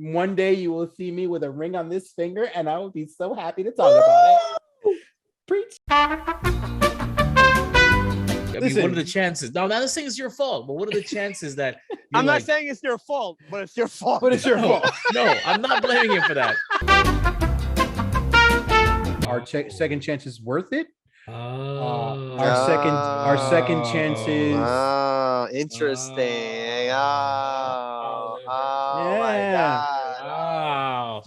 one day you will see me with a ring on this finger, and I will be so happy to talk about it. Preach. I mean, what are the chances? No, I'm not saying it's your fault, but what are the chances that I'm not saying it's your fault, but it's your fault. But it's your fault. No, I'm not blaming him for that. Our second chance is worth it. Our second chances. Oh, interesting. Oh my God. Wow.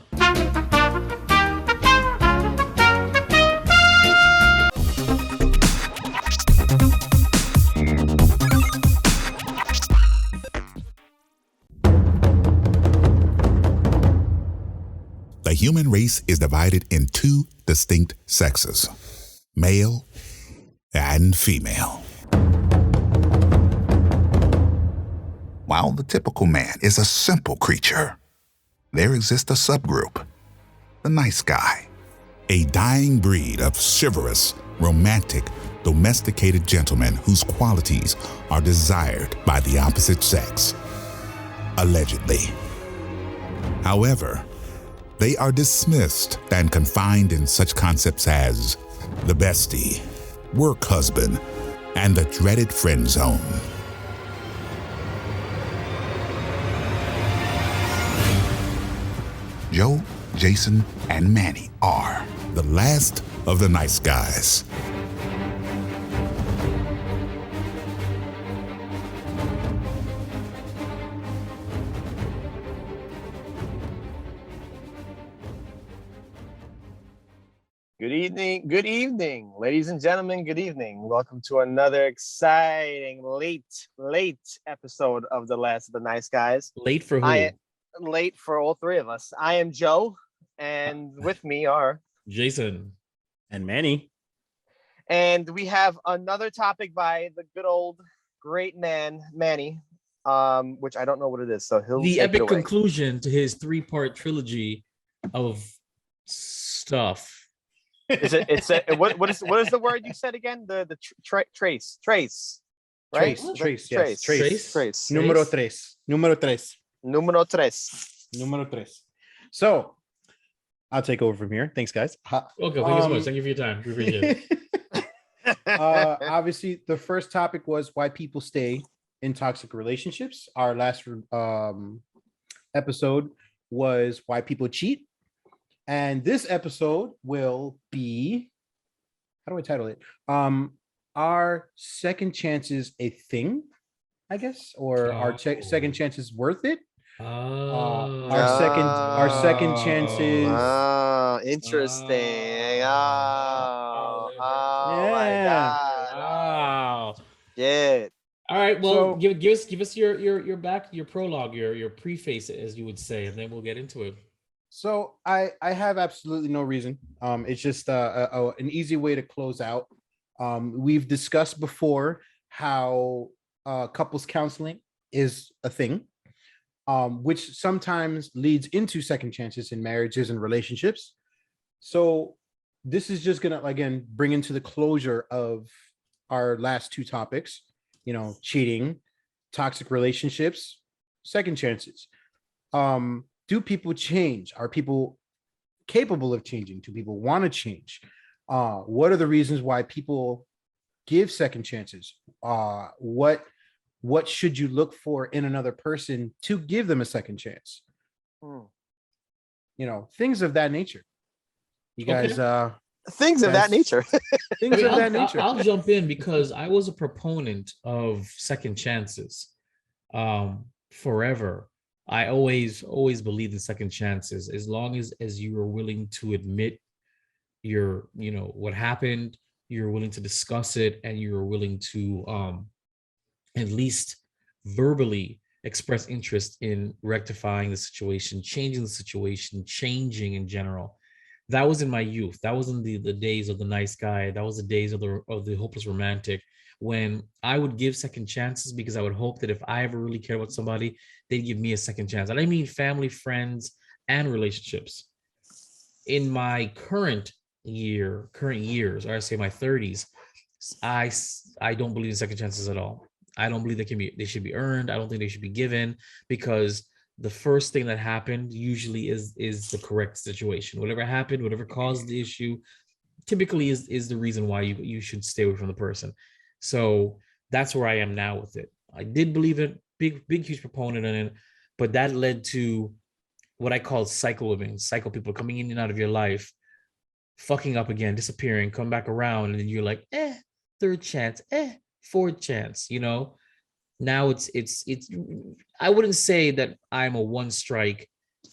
The human race is divided in two distinct sexes, male and female. While the typical man is a simple creature, there exists a subgroup, the nice guy, a dying breed of chivalrous, romantic, domesticated gentlemen whose qualities are desired by the opposite sex, allegedly. However, they are dismissed and confined in such concepts as the bestie, work husband, and the dreaded friend zone. Joe, Jason, and Manny are the last of the nice guys. Good evening, ladies and gentlemen. Good evening. Welcome to another exciting late episode of The Last of the Nice Guys. Late for who? Late for all three of us. I am Joe, and with me are Jason and Manny. And we have another topic by the good old great man Manny, which I don't know what it is. So he'll the take epic it away. conclusion to his 3-part trilogy of stuff. Is it? It's what is the word you said again? The trace, right? Trace. Número tres. So I'll take over from here. Thanks, guys. Okay, thank you so much. Thank you for your time. We appreciate it. Obviously, the first topic was why people stay in toxic relationships. Our last episode was why people cheat. And this episode will be, how do I title it? Are second chances a thing, I guess, or our second chances worth it? Our second chances. Oh, interesting. Oh my God. Wow. Yeah. All right. Well, So- give us your prologue, your preface, as you would say, and then we'll get into it. So I have absolutely no reason. It's just an easy way to close out. We've discussed before how couples counseling is a thing, which sometimes leads into second chances in marriages and relationships. So this is just gonna again bring into the closure of our last two topics. Cheating, toxic relationships, second chances. Do people change? Are people capable of changing? Do people want to change? What are the reasons why people give second chances? What should you look for in another person to give them a second chance? Things of that nature. You guys, things of that nature. Things of that nature. I'll jump in because I was a proponent of second chances forever. I always believed in second chances as long as you were willing to admit what happened, you're willing to discuss it, and you're willing to at least verbally express interest in rectifying the situation, changing the situation, changing in general. That was in my youth. That was in the days of the nice guy. That was the days of the hopeless romantic, when I would give second chances because I would hope that if I ever really cared about somebody, they'd give me a second chance. And I mean family, friends, and relationships. In my current years, or I say my 30s, I don't believe in second chances at all. I don't believe they should be earned. I don't think they should be given, because the first thing that happened usually is the correct situation. Whatever happened, whatever caused the issue, typically is the reason why you should stay away from the person. So that's where I am now with it. I did believe it, big huge proponent in it, but that led to what I call cycle living, cycle people coming in and out of your life, fucking up again, disappearing, come back around, and then you're like, third chance, fourth chance, you know. Now it's I wouldn't say that I'm a one strike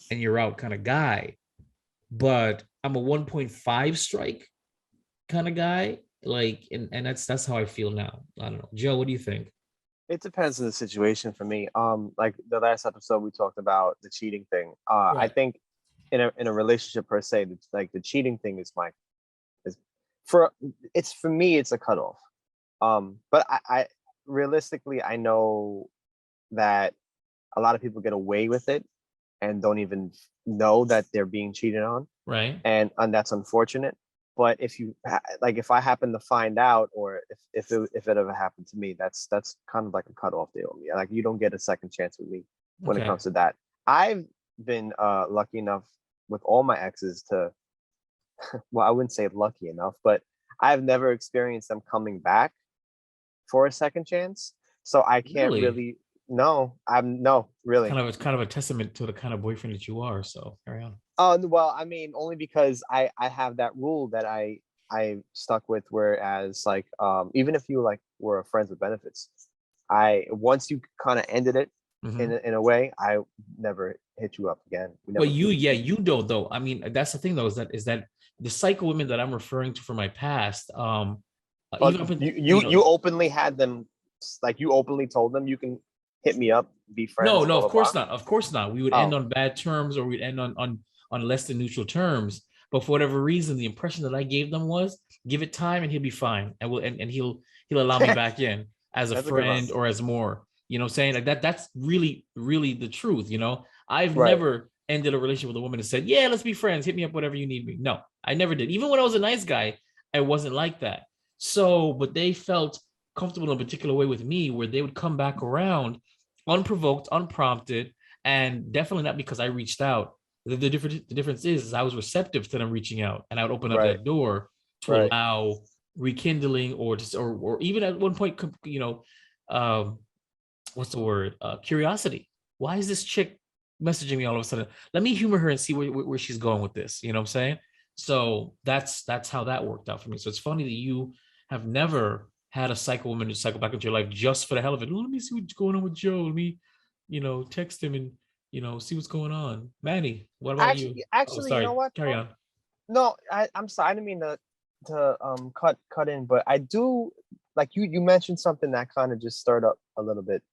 and you're out kind of guy, but I'm a 1.5 strike kind of guy. Like, and that's how I feel now. I don't know. Joe, what do you think? It depends on the situation for me. Like the last episode we talked about the cheating thing. I think in a relationship per se, like the cheating thing is for me it's a cutoff. But I realistically I know that a lot of people get away with it and don't even know that they're being cheated on. Right. And that's unfortunate. But if I happen to find out, or if it ever happened to me, that's kind of like a cutoff deal. Like you don't get a second chance with me when it comes to that. I've been lucky enough with all my exes to, well, I wouldn't say lucky enough, but I've never experienced them coming back for a second chance. So I can't really. No, really. It's kind of a testament to the kind of boyfriend that you are. So carry on. Well, I mean, only because I have that rule that I stuck with. Whereas, like, even if you like were friends with benefits, once you kind of ended it in a way, I never hit you up again. But you don't though. I mean, that's the thing though, is that the cycle women that I'm referring to from my past. You openly had them, like you openly told them you can hit me up, be friends. No, of course not. Of course not. We would end on bad terms, or we'd end on less than neutral terms. But for whatever reason, the impression that I gave them was, give it time and he'll be fine, and he'll allow me back in as a friend or as more. You know what I'm saying? Like that's really, really the truth. You know, I've never ended a relationship with a woman and said, yeah, let's be friends, hit me up whatever you need me. No, I never did. Even when I was a nice guy, I wasn't like that. So, but they felt comfortable in a particular way with me, where they would come back around unprovoked, unprompted, and definitely not because I reached out. The difference is I was receptive to them reaching out, and I would open up that door to allow rekindling, or even at one point, you know, what's the word? Curiosity. Why is this chick messaging me all of a sudden? Let me humor her and see where she's going with this. You know what I'm saying? So that's how that worked out for me. So it's funny that you have never had a cycle woman to cycle back into your life just for the hell of it. Let me see what's going on with Joe. Let me, you know, text him and, you know, see what's going on. Manny, what about you? Actually, sorry. You know what? Carry on. No, I'm sorry. I didn't mean to cut in, but I do, like you mentioned something that kind of just stirred up a little bit,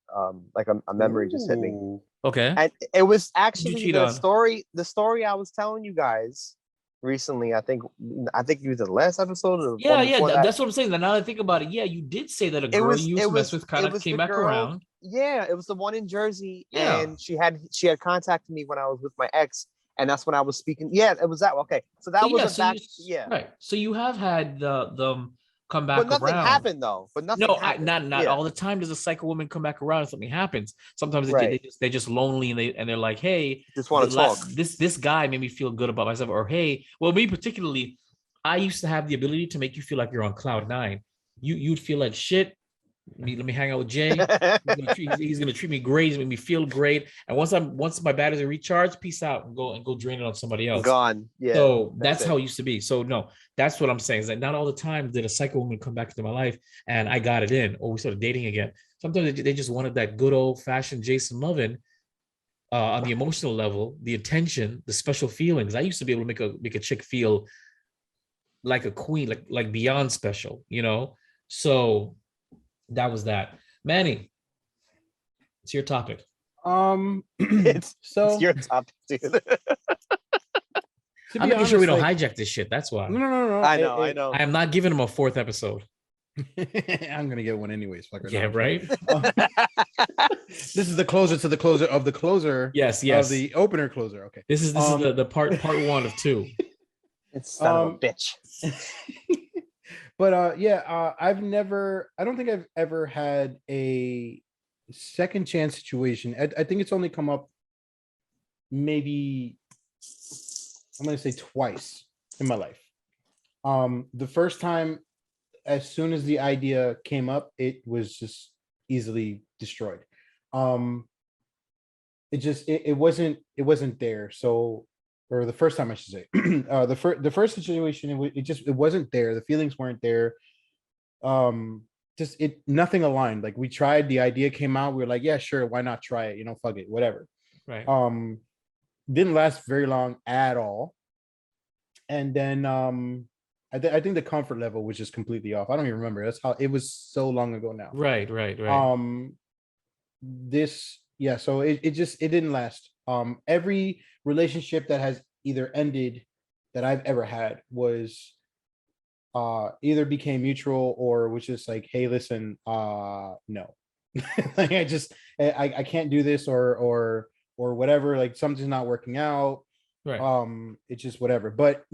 like a memory just hit me. Okay. And it was actually the story I was telling you guys recently. I think you the last episode or that's what I'm saying. Now that I think about it, you did say that a girl you used to mess with kind of came back around. Yeah, it was the one in Jersey, and she had contacted me when I was with my ex, and that's when I was speaking. Yeah, it was that. Okay, so that was right. So you have had the come back around. But nothing happened though. But nothing happened. Not all the time does a cycle woman come back around and something happens. Sometimes they're just lonely and they're like, hey, just want to talk. This guy made me feel good about myself. Or hey, well, me particularly, I used to have the ability to make you feel like you're on cloud nine. You'd feel like shit. Let me hang out with Jay. He's gonna treat me great. He's gonna make me feel great. And once my batteries are recharged, peace out and go drain it on somebody else. Gone. Yeah. So that's how it used to be. So no, that's what I'm saying. Is that not all the time did a cycle woman come back into my life and I got it in, or we started dating again. Sometimes they just wanted that good old fashioned Jason loving on the emotional level, the attention, the special feelings. I used to be able to make a chick feel like a queen, like beyond special, you know. So that was that. Manny, it's your topic. It's your topic, dude. I'm making sure we don't hijack this shit. That's why. No. I know. I am not giving him a fourth episode. I'm gonna get one anyways. Yeah, right. This is the closer to the closer of the closer. Yes. Of the opener closer. Okay. This is the part one of two. It's son of a bitch. But I don't think I've ever had a second chance situation. I think it's only come up maybe I'm going to say twice in my life. The first time, as soon as the idea came up, it was just easily destroyed. It wasn't there. So, or the first time I should say, the first situation, it wasn't there. The feelings weren't there. Nothing aligned. Like we tried, the idea came out, we were like, yeah, sure, why not try it? Fuck it, whatever. Right. Didn't last very long at all. And then I think the comfort level was just completely off. I don't even remember. That's how it was so long ago now. Right. So it didn't last. Every relationship that has either ended that I've ever had was either became mutual or was just like, hey, listen, no. Like I can't do this or whatever, like something's not working out. Right. It's just whatever. But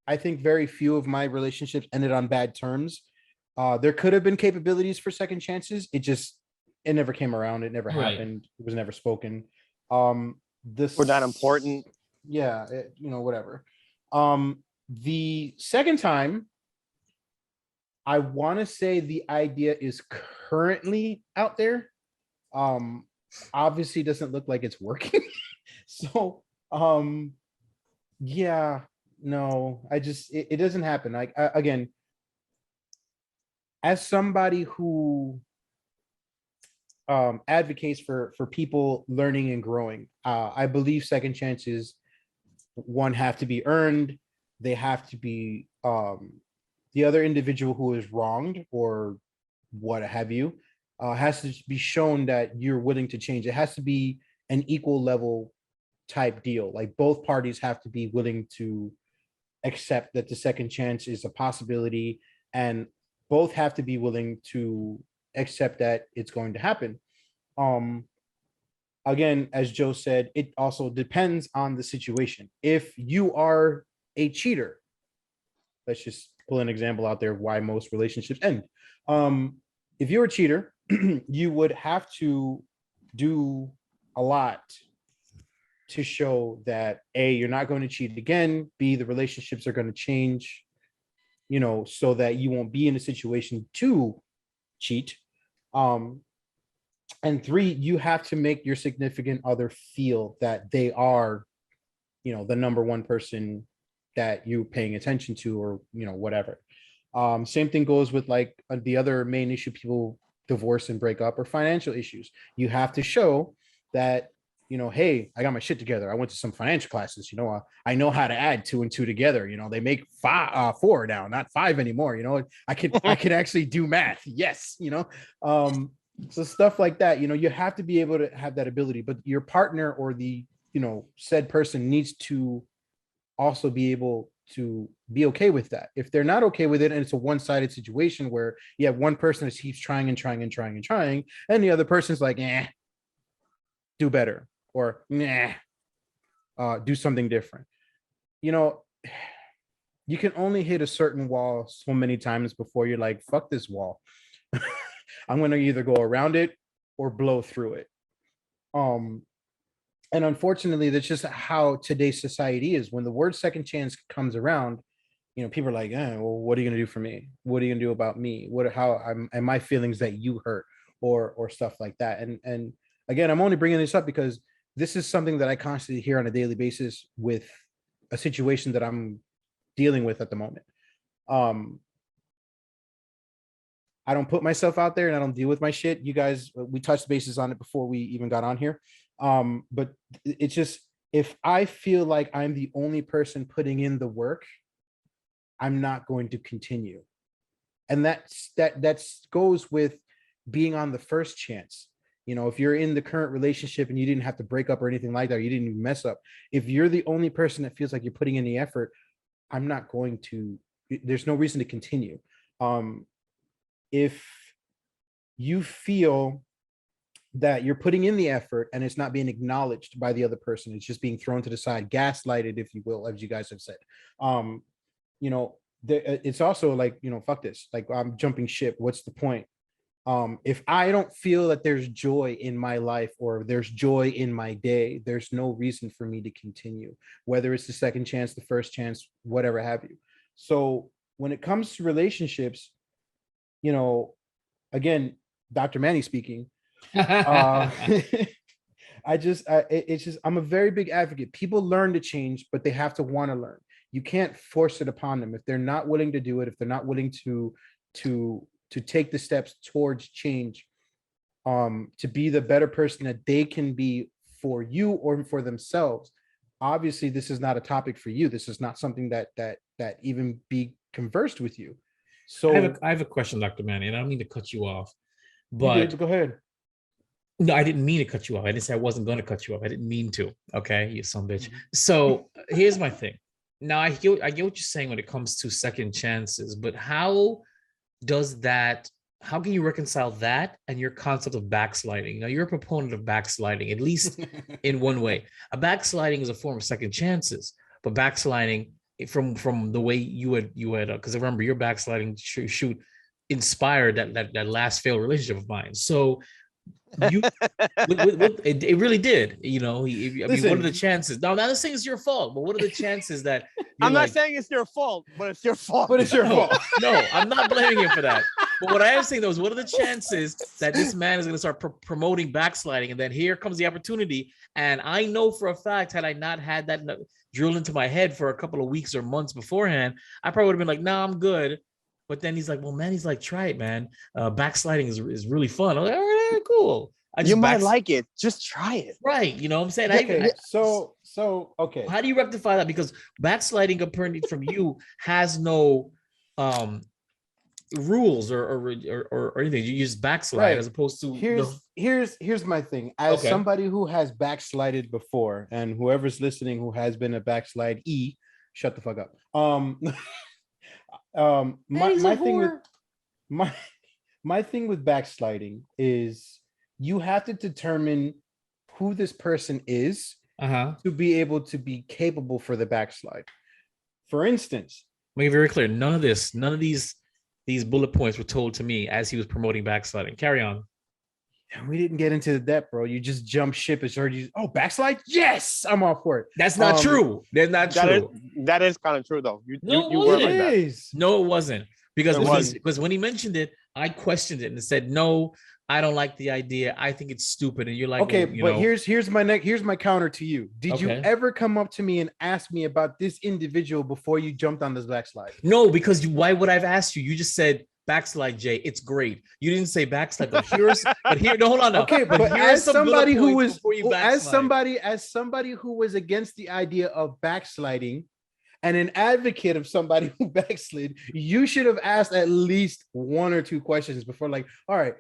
I think very few of my relationships ended on bad terms. There could have been capabilities for second chances. It never came around. It never happened. It was never spoken. This We're not important. Yeah, whatever. The second time, I want to say the idea is currently out there. Obviously doesn't look like it's working. So, yeah, no, it doesn't happen. Like, again, as somebody who advocates for people learning and growing, I believe second chances, one, have to be earned. They have to be the other individual who is wronged or what have you has to be shown that you're willing to change. It has to be an equal level type deal. Like both parties have to be willing to accept that the second chance is a possibility, and both have to be willing to accept that it's going to happen. Again, as Joe said, it also depends on the situation. If you are a cheater, let's just pull an example out there of why most relationships end. If you're a cheater, you would have to do a lot to show that A, you're not going to cheat again, B, the relationships are going to change, so that you won't be in a situation to cheat. And 3, you have to make your significant other feel that they are, the number one person that you're paying attention to, or, whatever. Same thing goes with like the other main issue people divorce and break up, or financial issues. You have to show that, hey, I got my shit together. I went to some financial classes, I know how to add 2 and 2 together. They make 4 now, not 5 anymore. I could actually do math. Yes. So stuff like that, you have to be able to have that ability, but your partner or the, said person needs to also be able to be okay with that. If they're not okay with it, and it's a one-sided situation where you have one person that keeps trying and trying and trying and trying, and the other person's like, do better, or do something different. You can only hit a certain wall so many times before you're like, fuck this wall. I'm going to either go around it or blow through it. And unfortunately, that's just how today's society is. When the word second chance comes around, people are like, well, what are you going to do for me? What are you going to do about me? How am my feelings that you hurt, or stuff like that? And again, I'm only bringing this up because this is something that I constantly hear on a daily basis with a situation that I'm dealing with at the moment. I don't put myself out there and I don't deal with my shit. You guys, we touched bases on it before we even got on here. But it's just, if I feel like I'm the only person putting in the work, I'm not going to continue. And that goes with being on the first chance. If you're in the current relationship and you didn't have to break up or anything like that, or you didn't even mess up, if you're the only person that feels like you're putting in the effort, I'm not going to, there's no reason to continue. If you feel that you're putting in the effort and it's not being acknowledged by the other person, it's just being thrown to the side, gaslighted, if you will, as you guys have said, it's also like, fuck this, like, I'm jumping ship. What's the point? If I don't feel that there's joy in my life or there's joy in my day, there's no reason for me to continue, whether it's the second chance, the first chance, whatever have you. So when it comes to relationships, you know, again, Dr. Manny speaking, uh, it's just, I'm a very big advocate. People learn to change, but they have to want to learn. You can't force it upon them. If they're not willing to do it, if they're not willing to take the steps towards change, to be the better person that they can be for you or for themselves, obviously this is not a topic for you. This is not something that even be conversed with you. So I have a question, Dr. Manny, and I don't mean to cut you off, but go ahead. no, I didn't mean to cut you off. I didn't say I wasn't going to cut you off. I didn't mean to. Okay, you son of a bitch. So here's my thing. Now I get what you're saying when it comes to second chances, but how can you reconcile that and your concept of backsliding? Now you're a proponent of backsliding, at least in one way. A backsliding is a form of second chances, but backsliding from the way you had because remember your backsliding shoot inspired that last failed relationship of mine. So it really did, I mean, what are the chances? Now, I'm not saying it's your fault, but what are the chances that I'm not saying it's your fault, but it's your fault. But it's your fault. No, I'm not blaming him for that. But what I am saying though is, what are the chances that this man is going to start promoting backsliding, and then here comes the opportunity? And I know for a fact, had I not had that drilled into my head for a couple of weeks or months beforehand, I probably would have been like, "Nah, I'm good." But then he's like, well, man, he's like, try it, man. Backsliding is really fun. I'm like, all right, cool. You might like it. Just try it. Right. You know what I'm saying? Okay. So okay. How do you rectify that? Because backsliding, apparently from you, has no rules or anything. You just backslide, right, as opposed to here's my thing. As somebody who has backslided before, and whoever's listening who has been a backslide, shut the fuck up. My thing with backsliding is you have to determine who this person is to be able to be capable for the backslide. For instance, make it very clear, none of these bullet points were told to me as he was promoting backsliding. Carry on. We didn't get into the depth, bro. You just jump ship as heard you. Oh, backslide? Yes, I'm all for it. That's not true. That's not true. That is kind of true, though. You were like that. No, it wasn't. Because when he mentioned it, I questioned it and said, no, I don't like the idea. I think it's stupid. And you're like, okay, well, but here's my counter to you. Did you ever come up to me and ask me about this individual before you jumped on this backslide? No, because why would I have asked you? You just said, backslide, Jay. It's great. You didn't say backslide, but no, hold on. Now. Okay, but as somebody who was who was against the idea of backsliding and an advocate of somebody who backslid, you should have asked at least one or two questions before, like, all right,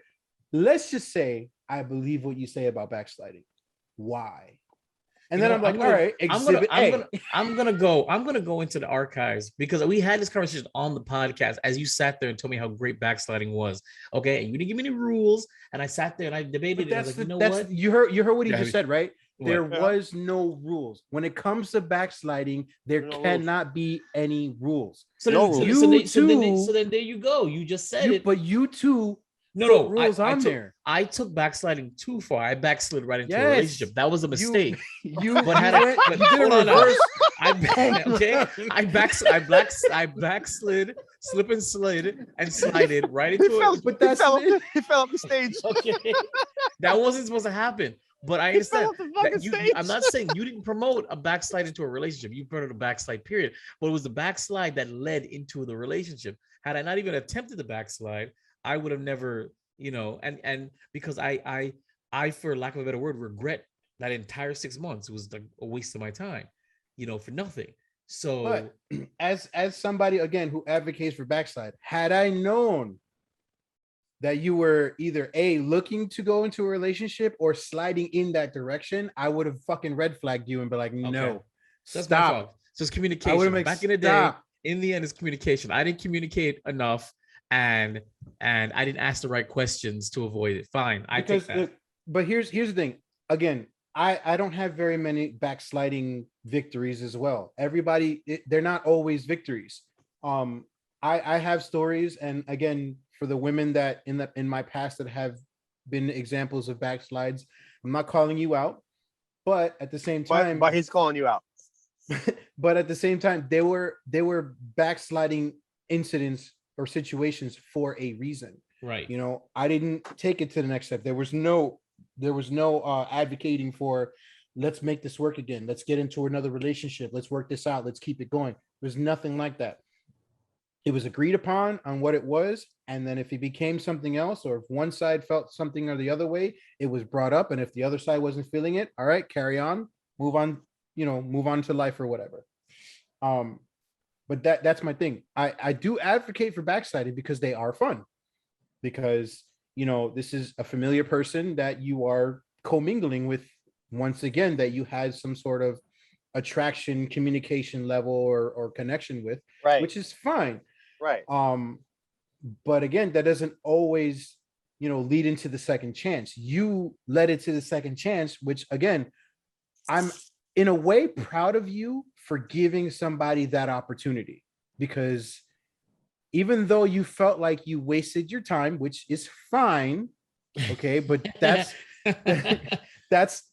let's just say I believe what you say about backsliding. Why? And then I'm like, all right, I'm gonna go into the archives because we had this conversation on the podcast as you sat there and told me how great backsliding was. Okay, and you didn't give me any rules, and I sat there and I debated it. I was like, what? You heard what he just said, right? What? There was no rules when it comes to backsliding. There cannot be any rules. So then there you go. You just said it. But you too. No, rules I took backsliding too far. I backslid right into a relationship. That was a mistake. I backslid, slip and slid, and slided right into it. He fell off the stage. Okay, that wasn't supposed to happen. But I understand. I'm not saying you didn't promote a backslide into a relationship. You promoted a backslide, period. But it was the backslide that led into the relationship. Had I not even attempted the backslide, I would have never, and because I, for lack of a better word, regret that entire 6 months. It was like a waste of my time, for nothing. So, but as somebody again who advocates for backslide, had I known that you were either looking to go into a relationship or sliding in that direction, I would have fucking red flagged you and be like, no, stop. So it's communication. Back in the day, in the end, it's communication. I didn't communicate enough. And I didn't ask the right questions to avoid it. Fine, I take that. But here's the thing. Again, I don't have very many backsliding victories as well. Everybody, they're not always victories. I have stories, and again, for the women that in my past that have been examples of backslides, I'm not calling you out, but at the same time, but he's calling you out. but at the same time, they were backsliding incidents or situations for a reason. Right. You know, I didn't take it to the next step. There was no advocating for, let's make this work again. Let's get into another relationship. Let's work this out. Let's keep it going. There's nothing like that. It was agreed upon on what it was. And then if it became something else, or if one side felt something or the other way, it was brought up. And if the other side wasn't feeling it, all right, carry on, move on, move on to life or whatever. But that's my thing. I do advocate for backsliding because they are fun. Because, this is a familiar person that you are commingling with, once again, that you had some sort of attraction, communication level or connection with, right, which is fine. Right. But again, that doesn't always, lead into the second chance. You led it to the second chance, which again, I'm in a way proud of you for giving somebody that opportunity, because even though you felt like you wasted your time, which is fine, okay, but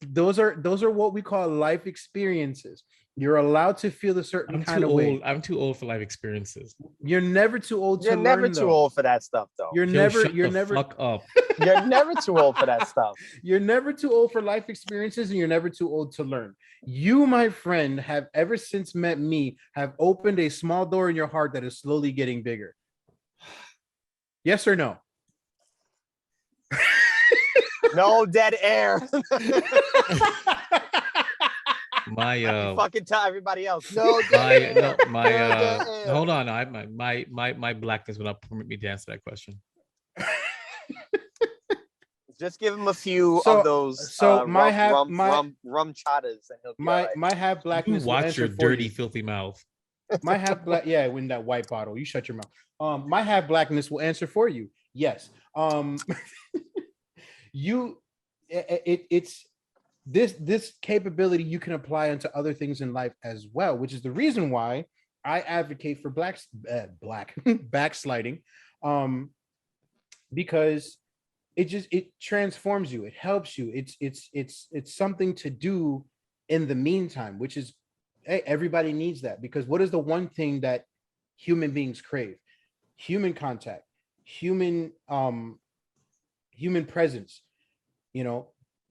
those are what we call life experiences. You're allowed to feel a certain kind of way. I'm too old for life experiences. You're never too old to learn. You're never too old for that stuff, though. You're never fuck up. You're never too old for that stuff. You're never too old for life experiences, and you're never too old to learn. You, my friend, have ever since met me, have opened a small door in your heart that is slowly getting bigger. Yes or no? No dead air. Fucking tell everybody else. Hold on. My blackness will not permit me to answer that question. Just give him a few of those. Rum chadas, and he'll be my right. my half blackness. You watch your dirty, filthy mouth. My half black, yeah, in that white bottle. You shut your mouth. My half blackness will answer for you. Yes. It's this capability you can apply into other things in life as well, which is the reason why I advocate for backsliding, because it transforms you, it helps you, it's something to do in the meantime, which is, hey, everybody needs that, because what is the one thing that human beings crave? Human contact, human presence.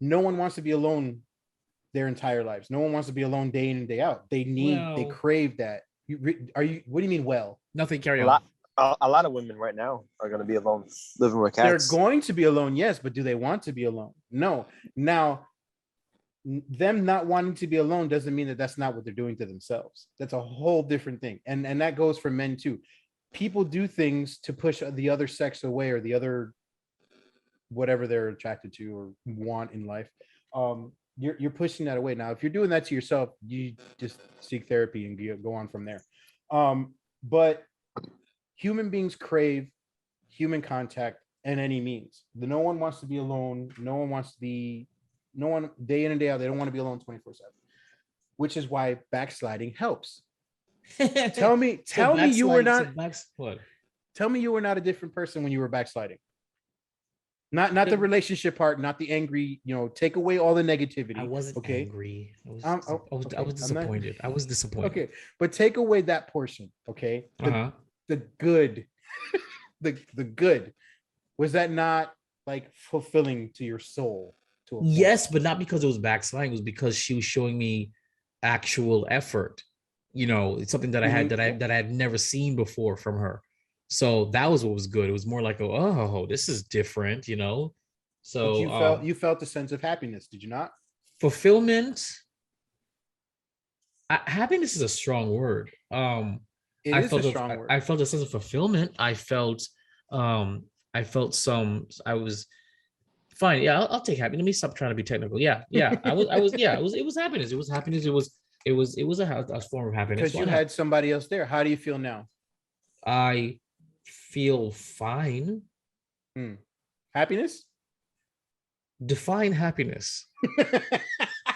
No one wants to be alone their entire lives. No one wants to be alone day in and day out. They crave that. What do you mean? Well, nothing. Carry on. A lot of women right now are going to be alone, living with cats. They're going to be alone, yes, but do they want to be alone? No. Now, them not wanting to be alone doesn't mean that that's not what they're doing to themselves. That's a whole different thing, and that goes for men too. People do things to push the other sex away, or the other whatever they're attracted to or want in life. You're pushing that away. Now, if you're doing that to yourself, you just seek therapy and go on from there. But human beings crave human contact in any means. No one wants to be alone. No one day in and day out. They don't want to be alone 24/7, which is why backsliding helps. Tell me you were not. Tell me you were not a different person when you were backsliding. Not the relationship part, not the angry, take away all the negativity. I wasn't angry. I was disappointed. I was disappointed. Okay, but take away that portion, okay? The good, the good. Was that not like fulfilling to your soul? Yes, but not because it was backsliding. It was because she was showing me actual effort. It's something that I had that I had never seen before from her. So that was what was good. It was more like, oh, this is different, So but you felt a sense of happiness, did you not? Fulfillment. Happiness is a strong word. I felt a sense of fulfillment. I felt some. I was fine. Yeah, I'll take happiness. Let me stop trying to be technical. Yeah. I was. Yeah, it was happiness. It was happiness. It was a form of happiness because you had somebody else there. How do you feel now? I feel fine. Happiness? Define happiness.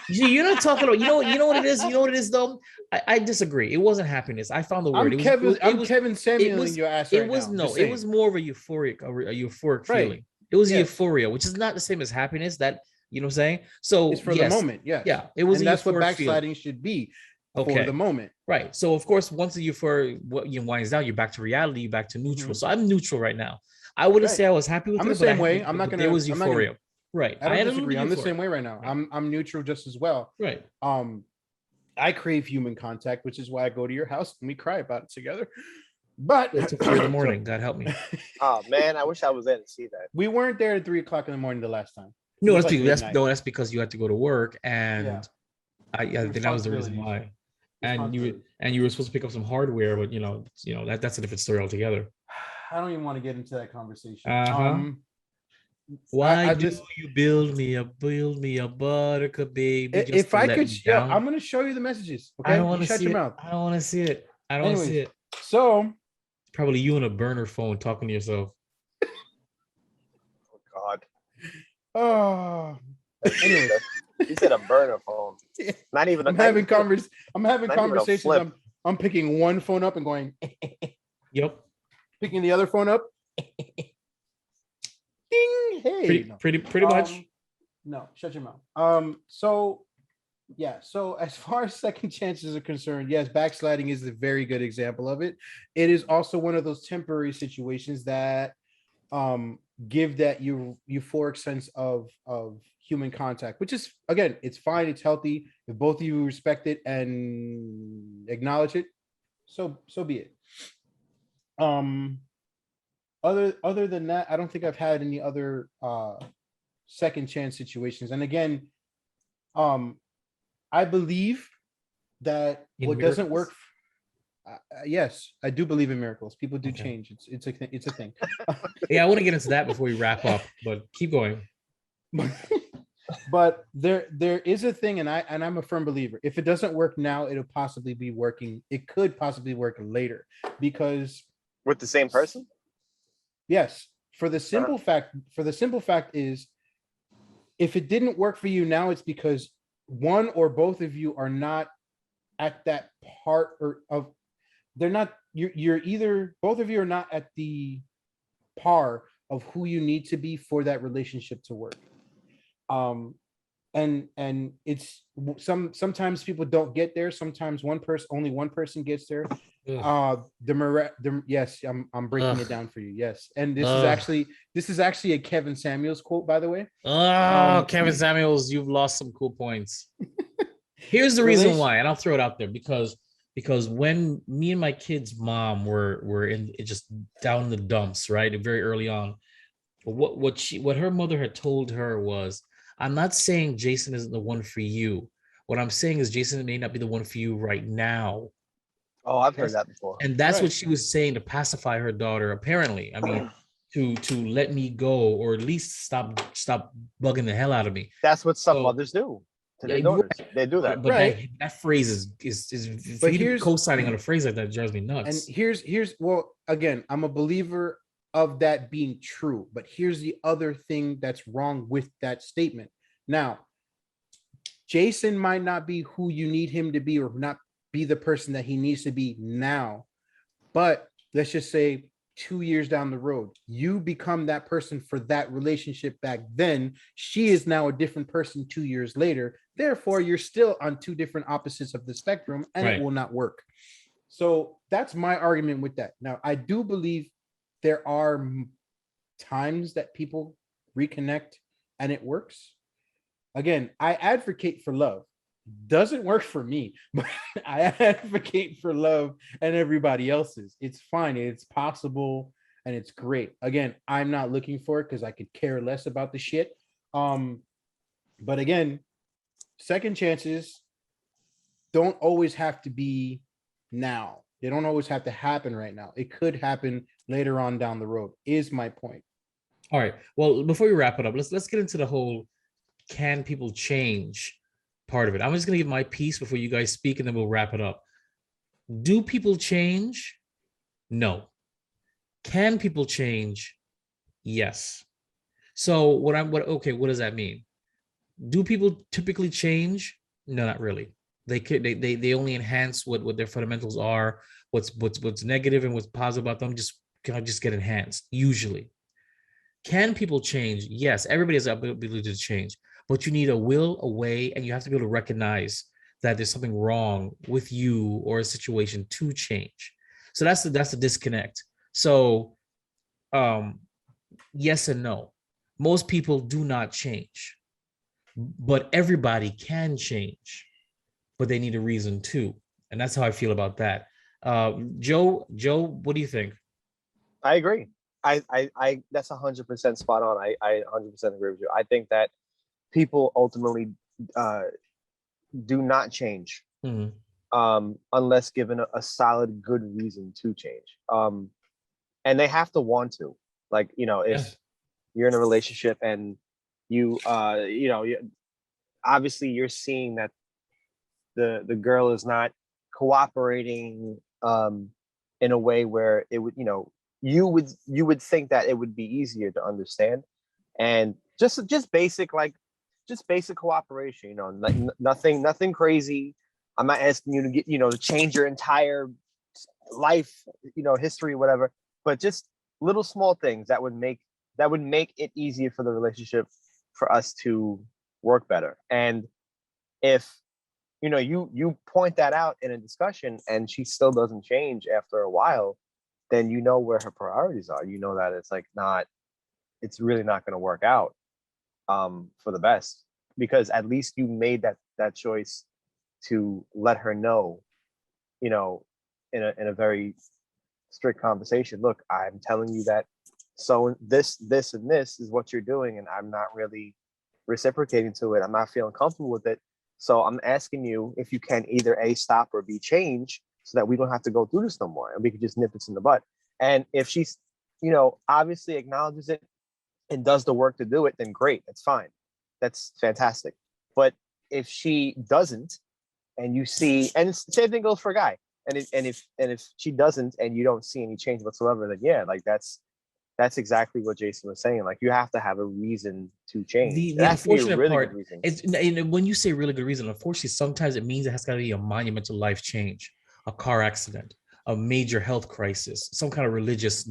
You're not talking about, you know what it is? You know what it is though? I disagree. It wasn't happiness. I found the word. I'm Kevin Samuel in your ass right was now. no, it was more of a euphoric Right. feeling. It was Yes. euphoria, which is not the same as happiness. That you know what I'm saying? So It's for the yes, moment. Yes. yeah, it was And a that's what euphoric feeling. backsliding should be for Okay. the moment. Right. So of course, once the euphoria winds down, you're back to reality, you're back to neutral. Mhm. So I'm neutral right now. I wouldn't Right. say I was happy with I'm it. the but same way. I'm not but gonna. there was I'm not gonna- euphoria. Right. I don't had a little disagree. bit I'm the euphoria. same way right now. Right. I'm neutral just as well. Right. I crave human contact, which is why I go to your house and we cry about it together. But It's 3 in the morning. God help me. Oh man, I wish I was there to see that. we weren't there at 3 o'clock in the morning the last time. No, was that's like because midnight. that's because you had to go to work, and Yeah. I think that was the reason Responsibilities. why. And you were supposed to pick up some hardware, but that's a different story altogether. I don't even want to get into that conversation. Uh-huh. Why I do just- you build me a buttercup baby? just if to I let could, me yeah, down? I'm gonna show you the messages. Okay, I don't want You to shut see your it. mouth. I don't want to see it. I don't want to see Anyways. it. So, Probably you on a burner phone talking to yourself. Oh God. oh, anyways, You said a burner phone. Not even. I'm having not even- not even a conversations. flip. I'm picking one phone up and going, Yep. picking the other phone up. Ding! Hey, no. Pretty much. No, shut your mouth. So yeah, so as far as second chances are concerned, yes, backsliding is a very good example of it. It is also one of those temporary situations that give that euphoric sense of human contact, which is, again, it's fine, it's healthy. If both of you respect it and acknowledge it, so be it. Other than that, I don't think I've had any other second chance situations. And again, I believe that In what doesn't miracles? work. Yes, I do believe in miracles. People do Okay. change. It's a thing. Yeah, I want to get into that before we wrap up, but keep going. But there is a thing, and I'm a firm believer. If it doesn't work now, it'll possibly be working. It could possibly work later, because With the same person? yes, for the simple fact is, if it didn't work for you now, it's because one or both of you are not at that part, or of they're not, you're either, both of you are not at the par of who you need to be for that relationship to work. And it's sometimes people don't get there. Sometimes only one person gets there. Ugh. Yes, I'm breaking it Ugh. down for you. Yes, and this Ugh. is actually a Kevin Samuels quote, by the way. Oh, Kevin Samuels, you've lost some cool points. Here's the reason why, and I'll throw it out there because when me and my kid's mom were in just down in the dumps, right, very early on, what her mother had told her was, I'm not saying Jason isn't the one for you. What I'm saying is Jason may not be the one for you right now. Oh, I've heard that before. And that's Right. what she was saying to pacify her daughter, apparently. I mean, to let me go, or at least stop bugging the hell out of me. That's what some So- mothers do to their Yeah, daughters. They do that. But Right. that phrase is But for you to be here's- co-signing on a phrase like that drives me nuts. And here's well, again, I'm a believer of that being true, but here's the other thing that's wrong with that statement. Now, Jason might not be who you need him to be, or not be the person that he needs to be now, but let's just say 2 years down the road, you become that person for that relationship back then. She is now a different person 2 years later. Therefore, you're still on two different opposites of the spectrum, and Right. it will not work. So that's my argument with that. Now, I do believe there are times that people reconnect and it works. Again, I advocate for love. Doesn't work for me, but I advocate for love and everybody else's. It's fine. It's possible and it's great. Again, I'm not looking for it because I could care less about the shit. But again, second chances don't always have to be now. They don't always have to happen right now. It could happen later on down the road, is my point. All right. Well, before we wrap it up, let's get into the whole can people change part of it. I'm just gonna give my piece before you guys speak, and then we'll wrap it up. Do people change? No. Can people change? Yes. So what does that mean? Do people typically change? No, not really. They only enhance what their fundamentals are, what's negative and what's positive about them just kind of just get enhanced usually. Can people change? Yes, everybody has the ability to change, but you need a will, a way, and you have to be able to recognize that there's something wrong with you or a situation to change. So that's the disconnect. So yes and no. Most people do not change, but everybody can change, but they need a reason too. And that's how I feel about that. Joe, what do you think? I agree. I that's 100% spot on. I 100% agree with you. I think that people ultimately do not change unless given a solid good reason to change. And they have to want to. Like, you know, if you're in a relationship and you obviously you're seeing that the girl is not cooperating in a way where it would, you would think that it would be easier to understand, and just basic cooperation, like nothing crazy. I'm not asking you to get, to change your entire life, history, whatever, but just little small things that would make it easier for the relationship for us to work better. And if you point that out in a discussion and she still doesn't change after a while, then you know where her priorities are. You know that it's really not going to work out for the best, because at least you made that choice to let her know, in a very strict conversation. Look, I'm telling you that so this and this is what you're doing, and I'm not really reciprocating to it. I'm not feeling comfortable with it. So I'm asking you if you can either A, stop, or B, change, so that we don't have to go through this no more and we can just nip this in the butt. And if she's, obviously acknowledges it and does the work to do it, then great, that's fine. That's fantastic. But if she doesn't, and you see, and same thing goes for a guy, and if she doesn't and you don't see any change whatsoever, then yeah, like that's exactly what Jason was saying. Like, you have to have a reason to change. The unfortunate part is, when you say really good reason, unfortunately, sometimes it means it has got to be a monumental life change, a car accident, a major health crisis, some kind of religious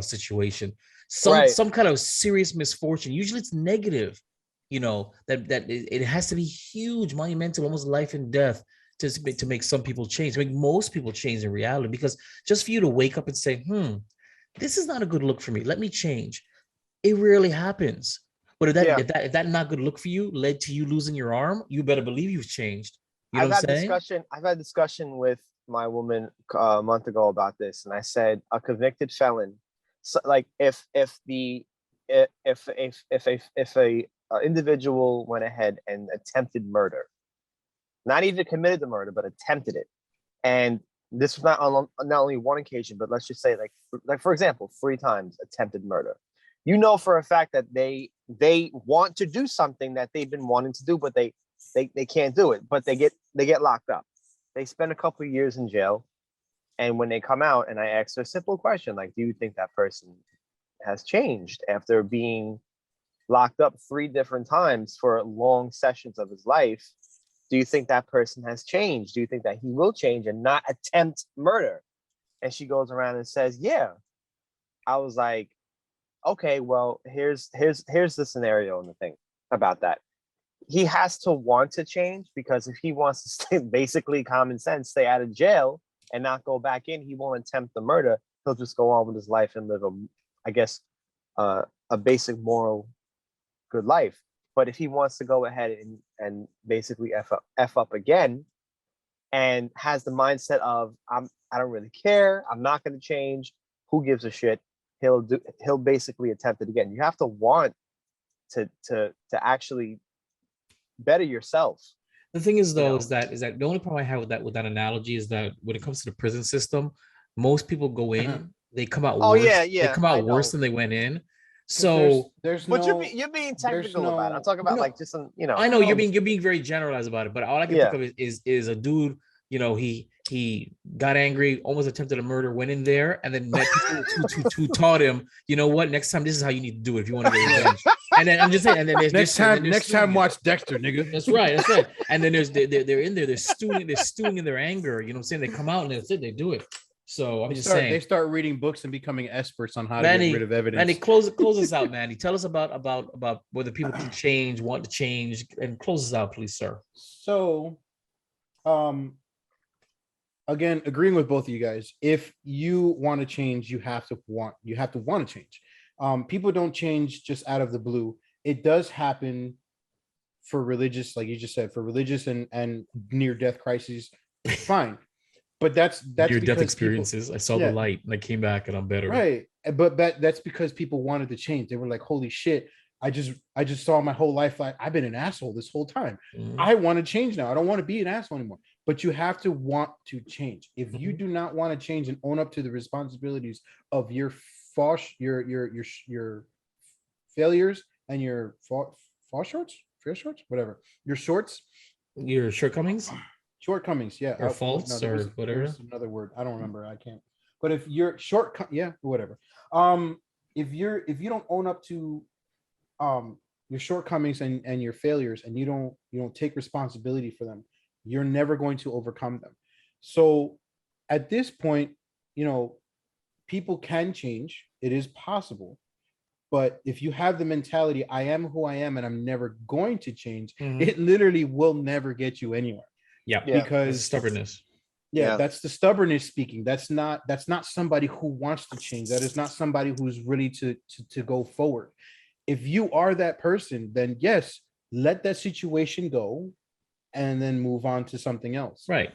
situation, some kind of serious misfortune. Usually it's negative, that it has to be huge, monumental, almost life and death to make some people change, to make most people change in reality. Because just for you to wake up and say, this is not a good look for me, let me change, it rarely happens. But if that not good look for you led to you losing your arm, you better believe you've changed. You know what I'm saying? I've had discussion with my woman a month ago about this, and I said a convicted felon, so like if a individual went ahead and attempted murder, not even committed the murder, but attempted it, and this was not only one occasion, but let's just say like for example, 3 times attempted murder. You know for a fact that they want to do something that they've been wanting to do, but they can't do it. But they get locked up. They spend a couple of years in jail, and when they come out, and I asked her a simple question, like, do you think that person has changed after being locked up 3 different times for long sessions of his life? Do you think that person has changed? Do you think that he will change and not attempt murder? And she goes around and says, yeah. I was like, okay, well, here's the scenario and the thing about that. He has to want to change, because if he wants to stay, basically common sense, stay out of jail and not go back in, he won't attempt the murder. He'll just go on with his life and live a basic moral good life. But if he wants to go ahead and basically F up again, and has the mindset of I don't really care, I'm not going to change, who gives a shit, he'll basically attempt it again. You have to want to actually better yourself. The thing is, though, is that the only problem I have with that analogy is that when it comes to the prison system, most people go in, they come out worse. They come out worse than they went in. So but you're being technical about it. I'm talking about like just some, I know you're being very generalized about it, but all I can think of is a dude, he he got angry, almost attempted a murder, went in there, and then met people who taught him, you know what, next time this is how you need to do it if you want to get revenge. And then I'm just saying, and then there's next time watch Dexter, nigga. That's right. And then they're in there, they're stewing in their anger. You know what I'm saying? They come out and that's it, they do it. So I'm just saying, they start reading books and becoming experts on how Manny, to get rid of evidence. Manny, close us out, Manny. Tell us about whether people can change, want to change, and close us out, please, sir. So, again, agreeing with both of you guys. If you want to change, you have to want to change. People don't change just out of the blue. It does happen for religious, like you just said, for religious and near-death crises. Fine. But that's your death experiences. People, I saw the light and I came back and I'm better. Right. But that's because people wanted to change. They were like, holy shit, I just saw my whole life like I've been an asshole this whole time. I want to change now. I don't want to be an asshole anymore. But you have to want to change. If you do not want to change and own up to the responsibilities of your failures and your shortcomings, yeah, or faults, or whatever. Another word, I don't remember. I can't. But if you're whatever. If you don't own up to your shortcomings and your failures, and you don't take responsibility for them, you're never going to overcome them. So at this point, people can change. It is possible. But if you have the mentality, I am who I am and I'm never going to change, it literally will never get you anywhere. Yeah. Because it's stubbornness. Yeah, that's the stubbornness speaking. That's not somebody who wants to change. That is not somebody who's ready to go forward. If you are that person, then yes, let that situation go and then move on to something else. Right.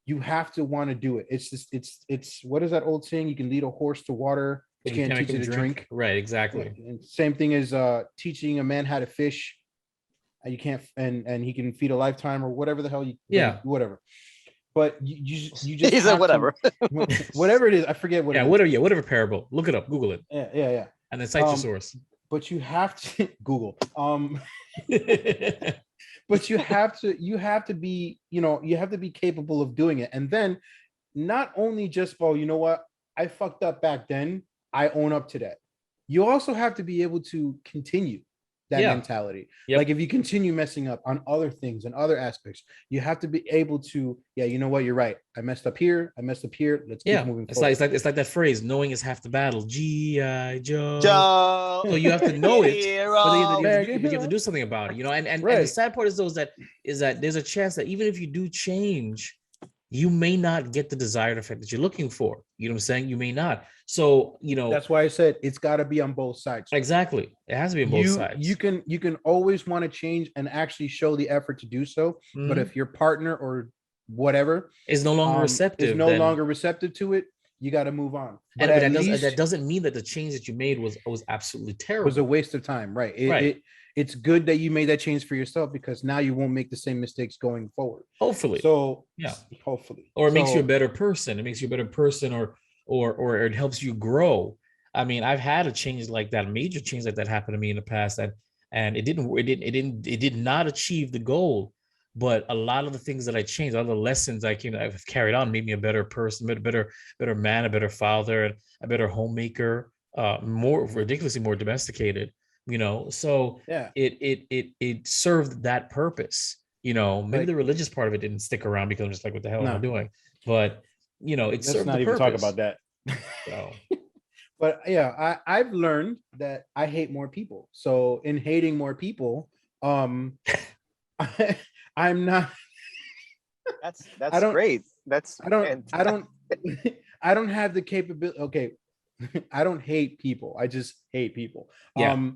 You have to want to do it. It's what is that old saying? You can lead a horse to water, but you can't teach it to drink. Right, exactly. And same thing as teaching a man how to fish. You can't, and he can feed a lifetime or whatever the hell whatever. But you just he said whatever. Whatever it is, I forget what. Whatever parable. Look it up. Google it. Yeah. And then cite your source. But you have to Google. But you have to be, you have to be capable of doing it. And then not only just, you know what, I fucked up back then, I own up to that. You also have to be able to continue that mentality. Yep. Like if you continue messing up on other things and other aspects, you have to be able to, you know what, you're right. I messed up here. Let's keep moving forward. It's like that phrase, knowing is half the battle. G.I. Joe. So you have to know it, but you have to do something about it, and the sad part is that there's a chance that even if you do change, you may not get the desired effect that you're looking for. You know what I'm saying? You may not. So, that's why I said it's got to be on both sides. Exactly. It has to be on both sides. You can always want to change and actually show the effort to do so. But if your partner or whatever is no longer receptive to it, you got to move on. But that doesn't mean that the change that you made was absolutely terrible. It was a waste of time, right? It's good that you made that change for yourself, because now you won't make the same mistakes going forward. Hopefully. So hopefully. Or it makes you a better person. It makes you a better person, or it helps you grow. I mean, I've had a change like that, a major change like that happen to me in the past, and it did not achieve the goal. But a lot of the things that I changed, all the lessons I've carried on, made me a better person, a better man, a better father, a better homemaker, ridiculously more domesticated. So it served that purpose. Maybe the religious part of it didn't stick around because I'm just like, what the hell am I doing? But it served the purpose. Let's not even talk about that. So. But I've learned that I hate more people. So in hating more people, I'm not. That's great. I don't have the capability. Okay, I don't hate people. I just hate people. Yeah.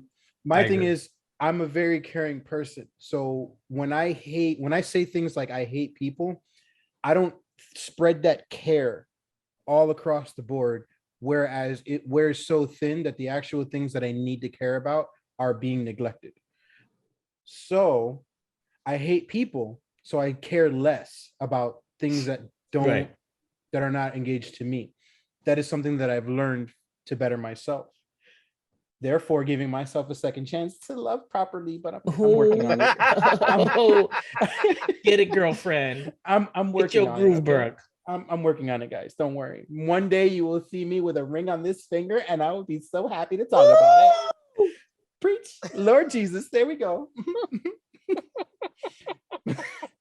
My thing is, I'm a very caring person. So when I say things like I hate people, I don't spread that care all across the board, whereas it wears so thin that the actual things that I need to care about are being neglected. So I hate people, so I care less about things that that are not engaged to me. That is something that I've learned to better myself. Therefore, giving myself a second chance to love properly, but I'm working on it. Get it, girlfriend. I'm working on it. Get your groove back. I'm working on it, guys. Don't worry. One day you will see me with a ring on this finger, and I will be so happy to talk about it. Preach, Lord Jesus. There we go.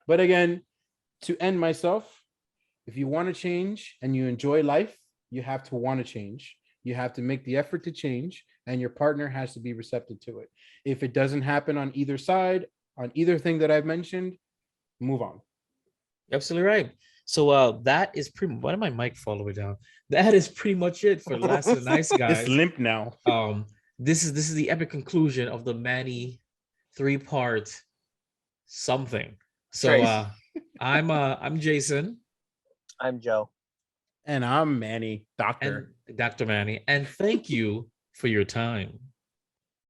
But again, to end myself, if you want to change and you enjoy life, you have to want to change. You have to make the effort to change, and your partner has to be receptive to it. If it doesn't happen on either side, on either thing that I've mentioned, move on. Absolutely right. So that is pretty. Why did my mic fall all the way down? That is pretty much it for Last of the Nice Guys. It's limp now. This is the epic conclusion of the Manny 3-part something. So I'm Jason. I'm Joe. And I'm Manny, Doctor Manny. And thank you for your time.